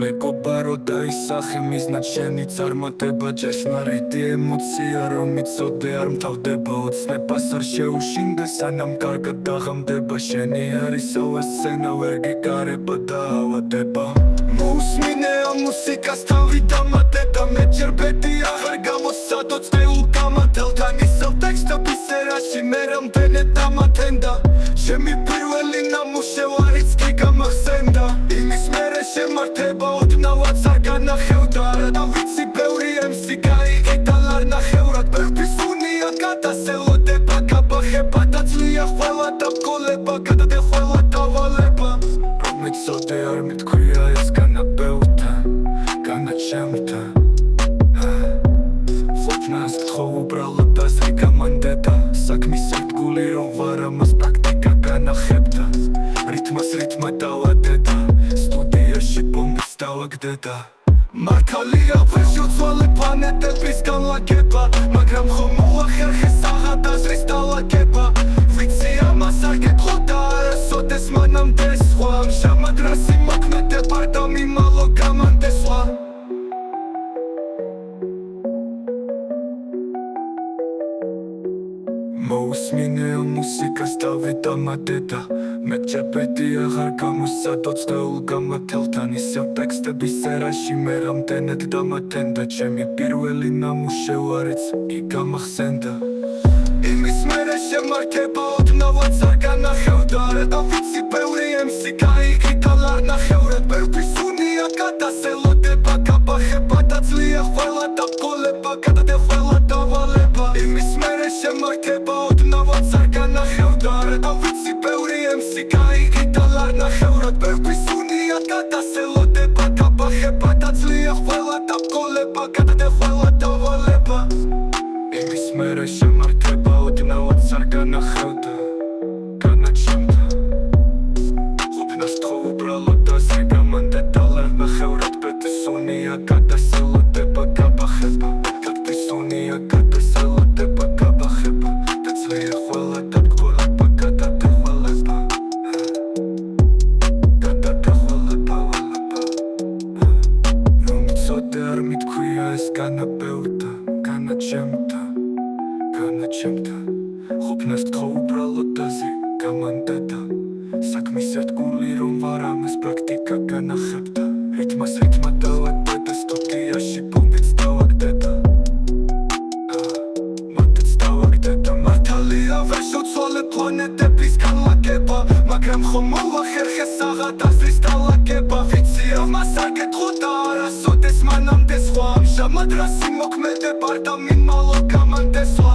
მეკობარო დაისახე მიზნად შენი წარმატება ჭეშმარიტი ემოცია რომ იცოდე არ მთავდება ოცნებას არ შეუშინდე სანამ კარგად დაღამდება შენი არისავა სცენა ვერ გიკარება და ავადება მოусმინე ამ მუსიკას თავი დამატება მე ჯერ ბედი აღარ გამოსცადო წეულ გამათელთან ისევ ტექსტების სერაში მე რამდენად დამათენდა ჩემი პირველი ნამუშევარიც კი გამახსენდა იმის მერე შემართება ოდნავაც არ განახევდა და ვიცი ბევრი MC გაიგიდა არ ნახევრად ბევრთვის უნია გადასელოდება გაბახება და ძლია ყველა დაბგოლება გადადე ყველა დავალება რომ მიცოდე არ მითქვია ეს განაბევრთან განაჩემთან ყოფნას გთხოვ უბრალოდ აზრი გამანდედა საქმის ერთგული რომ ვარ ამას პრაქტიკა განახებდა რითმას რითმა დავადედა სტუდიაში ბომბის დავაგდედა მართალია ვერ შევცვალე პლანეტების განლაგება მაგრამ ხომ მოახერხე საღადაზრის დალაგება ვიცი ამას არ გეტყო და არასოდეს მანამდე სხვა ამჟამად რასი მოქმედება არ დამიმალო გამანდესვა მოусმინე ამ მუსიკას თავი დამატება მე ჯერ ბედი აღარ გამოსცადო წეულ გამათელთან ისევ ტექსტების სერაში მე რამდენად დამათენდა ჩემი პირველი ნამუშევარიც კი გამახსენდა იმის მერე შემართება ოდნავაც არ განახევდა და ვიცი ბევრი MC გაიგიდა არ ნახევრად ბევრთვის უნია გადასელოდება გაბახება და ძლია ყველა დაბგოლება გადადე ყველა დავალება იმის მერე შემართება ოდნავაც არ განახევდა და ვიცი ბევრი MC გაიგიდა არ ნახევრად ბევრთვის უნია გადასელოდება გაბახება და ძლია ყველა დაბგოლება გადადე ყველა დავალება იმის მერე შემართება ოდნავაც არ განახევდა განაჩემდა ყოფნას გთხოვ უბრალოდ აზრი გამანდედა არ ნახევრად ბევრთვის უნია გადასელოდება გაბახება ბევრთვის უნია გადასელოდება გაბახება და ძლია ყველა დაბგოლება გადადე ყველება გადადე ყველა დავალება რომ იცოდე არ მითქვია ეს განაბევრდა განაჩემდა ყოფნას გთხოვ უბრალოდ აზრი გამანდედა საქმის ერთგული რომ ვარ ამას პრაქტიკა განახებდა რითმას რითმა დავადედა სტუდიაში ბომბიც დავაგდედა მათაც დავაგდედა მართალია ვერ შევცვალე პლანეტების განლაგება მაგრამ ხომ მოახერხე საღადაზრის დალაგება ვიცი ამას არ გეტყო და არასოდეს მანამდე სხვა ამჟამად რასი მოქმედება არ დამიმალო გამანდესვა